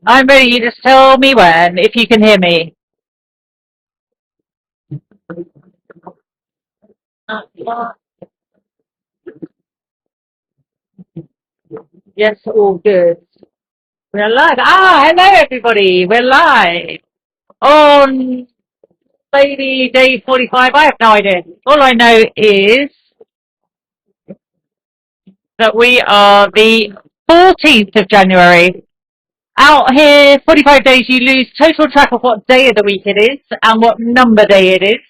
I'm ready. You just tell me when, if you can hear me. Yes, all good. We're live. Hello everybody. We're live on maybe day 45. I have no idea. All I know is that we are the 14th of January. Out here, 45 days, you lose total track of what day of the week it is and what number day it is.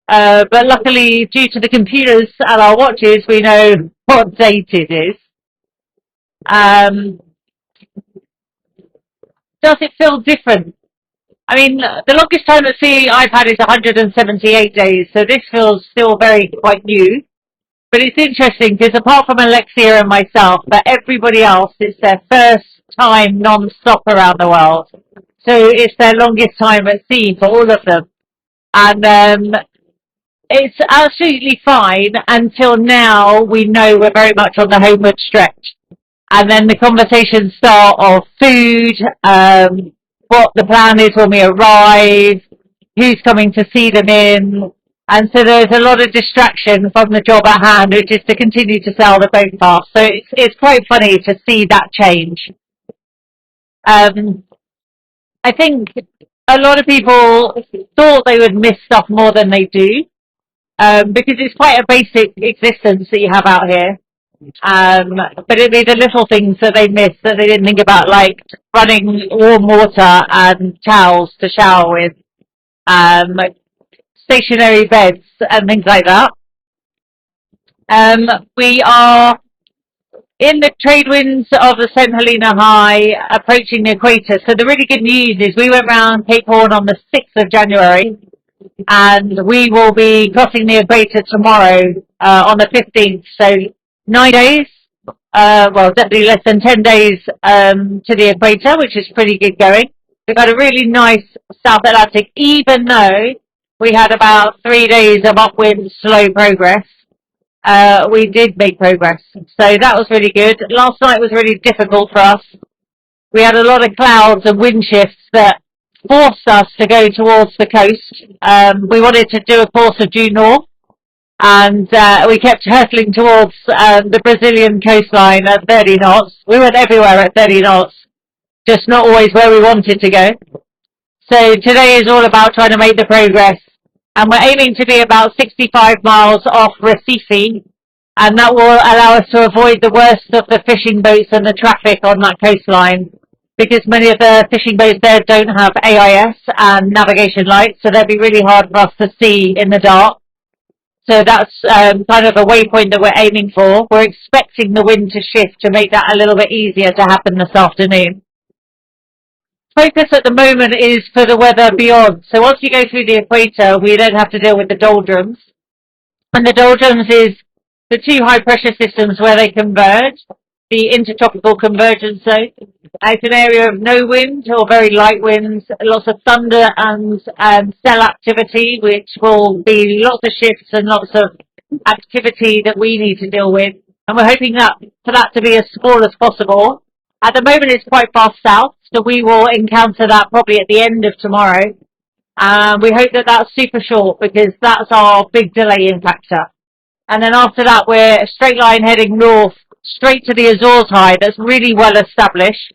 But luckily, due to the computers and our watches, we know what date it is. Um, does it feel different? I mean, the longest time at sea I've had is 178 days, so this feels still very quite new. But it's interesting because apart from Alexia and myself, for everybody else, it's their first time non-stop around the world. So it's their longest time at sea for all of them. And it's absolutely fine until now we know we're very much on the homeward stretch. And then the conversations start of food, what the plan is when we arrive, who's coming to see them in. And so there's a lot of distraction from the job at hand, which is to continue to sell the boat pass. So it's quite funny to see that change. Um, I think a lot of people thought they would miss stuff more than they do, because it's quite a basic existence that you have out here. But it is the little things that they miss that they didn't think about, like running warm water and towels to shower with, like stationary beds and things like that. Um, we are in the trade winds of the St. Helena High, approaching the equator. So the really good news is we went round Cape Horn on the 6th of January, and we will be crossing the equator tomorrow on the 15th. So 9 days, well, definitely less than 10 days to the equator, which is pretty good going. We've got a really nice South Atlantic, even though we had about 3 days of upwind slow progress. We did make progress. So that was really good. Last night was really difficult for us. We had a lot of clouds and wind shifts that forced us to go towards the coast. We wanted to do a course of due north, and we kept hurtling towards the Brazilian coastline at 30 knots. We went everywhere at 30 knots, just not always where we wanted to go. So today is all about trying to make the progress, and we're aiming to be about 65 miles off Recife, and that will allow us to avoid the worst of the fishing boats and the traffic on that coastline, because many of the fishing boats there don't have AIS and navigation lights, so they'd be really hard for us to see in the dark. So that's kind of a waypoint that we're aiming for. We're expecting the wind to shift to make that a little bit easier to happen this afternoon. Focus at the moment is for the weather beyond. So once you go through the equator, we then have to deal with the doldrums. And the doldrums is the two high pressure systems where they converge, the intertropical convergence zone. It's an area of no wind or very light winds, lots of thunder and cell activity, which will be lots of shifts and lots of activity that we need to deal with. And we're hoping that for that to be as small as possible. At the moment, it's quite far south, so we will encounter that probably at the end of tomorrow. We hope that that's super short because that's our big delaying factor. And then after that, we're a straight line heading north, straight to the Azores High. That's really well established.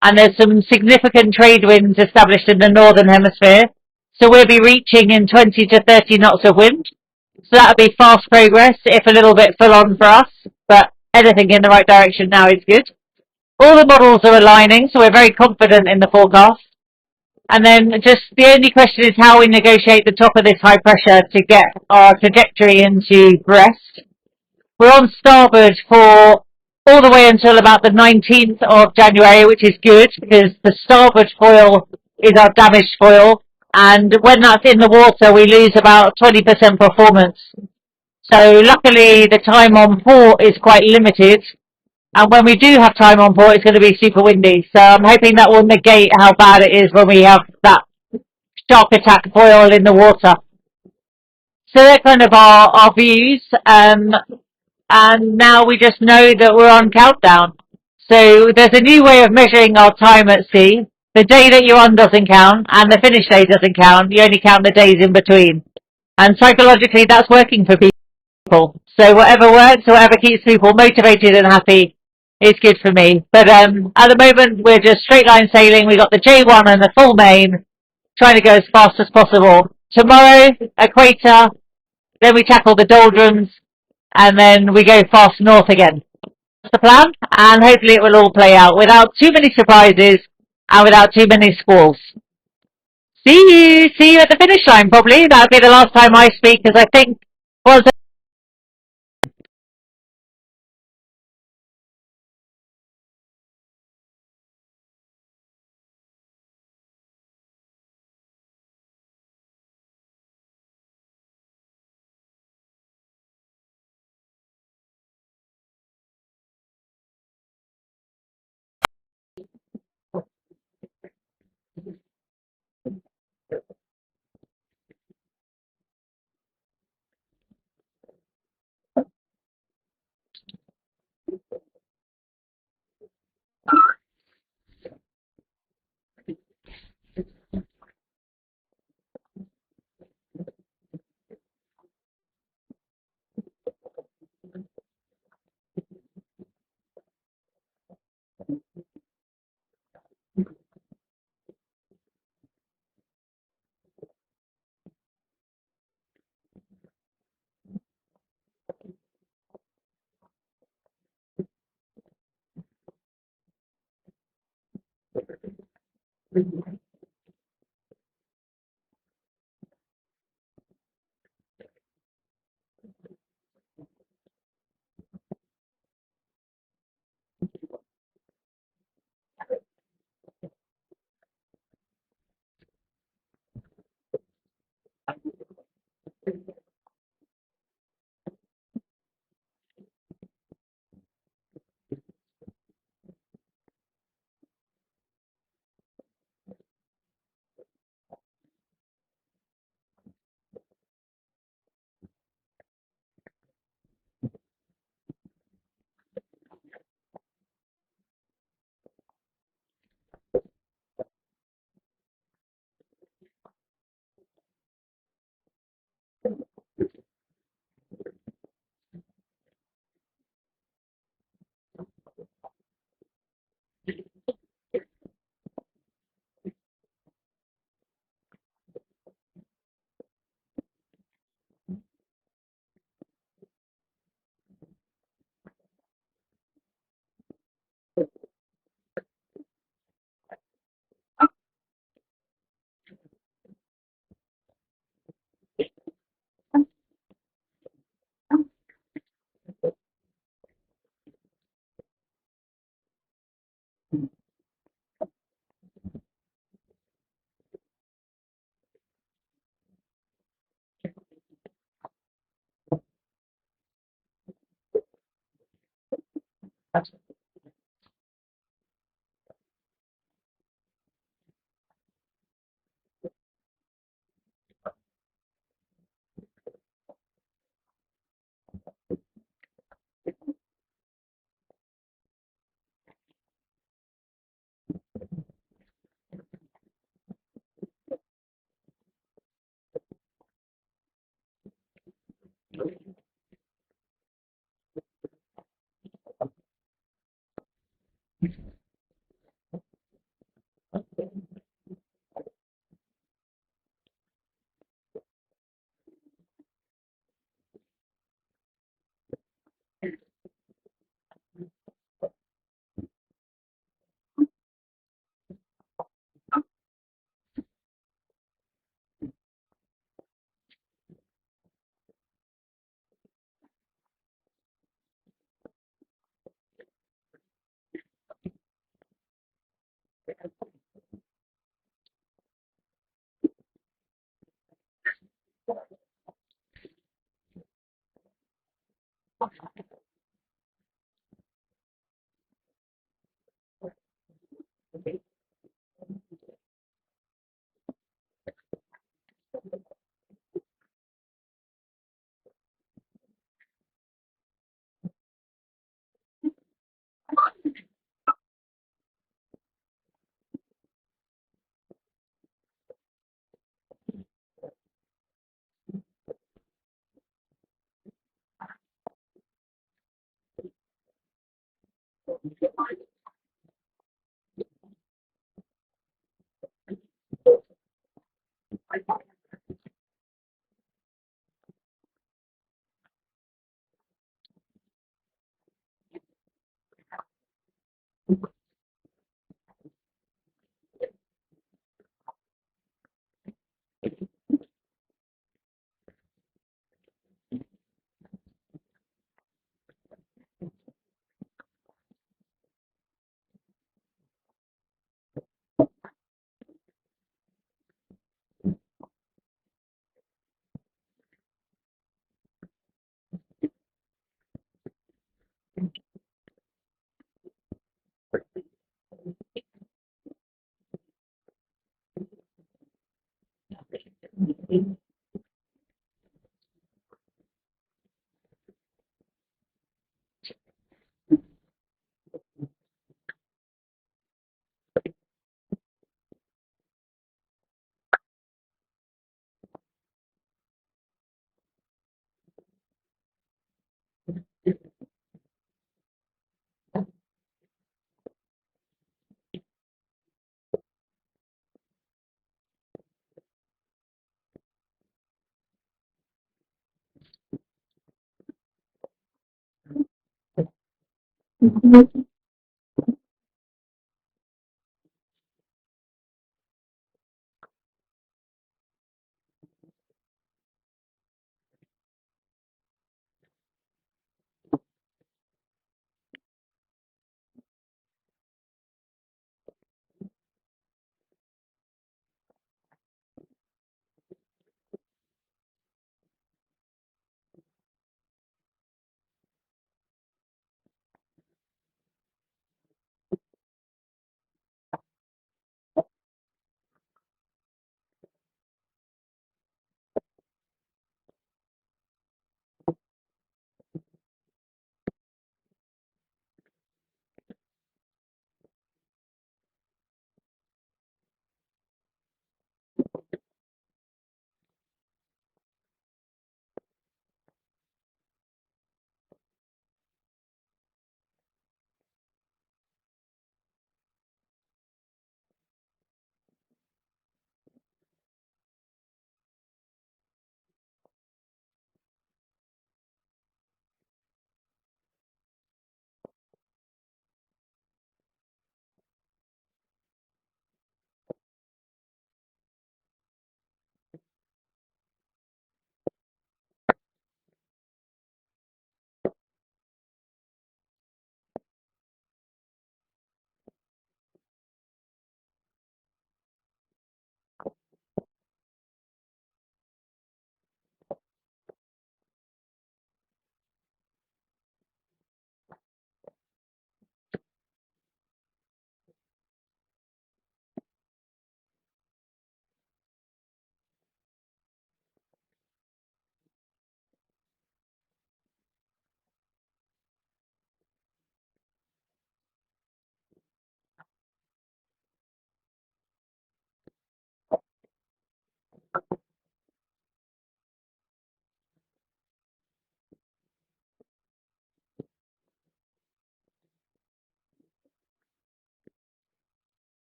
And there's some significant trade winds established in the northern hemisphere. So we'll be reaching in 20 to 30 knots of wind. So that'll be fast progress, if a little bit full on for us. But anything in the right direction now is good. All the models are aligning, so we're very confident in the forecast. And then just the only question is how we negotiate the top of this high pressure to get our trajectory into Brest. We're on starboard for all the way until about the 19th of January, which is good because the starboard foil is our damaged foil. And when that's in the water, we lose about 20% performance. So luckily, the time on port is quite limited. And when we do have time on port, it's going to be super windy. So I'm hoping that will negate how bad it is when we have that shark attack foil in the water. So they're kind of our views. And now we just know that we're on countdown. So there's a new way of measuring our time at sea. The day that you're on doesn't count, and the finish day doesn't count. You only count the days in between. And psychologically, that's working for people. So whatever works, whatever keeps people motivated and happy, is good for me. But at the moment, we're just straight line sailing. We got the J1 and the full main, trying to go as fast as possible. Tomorrow, equator. Then we tackle the doldrums, and then we go fast north again. That's the plan, and hopefully it will all play out without too many surprises and without too many squalls. See you at the finish line probably. That'll be the last time I speak, because I think, well,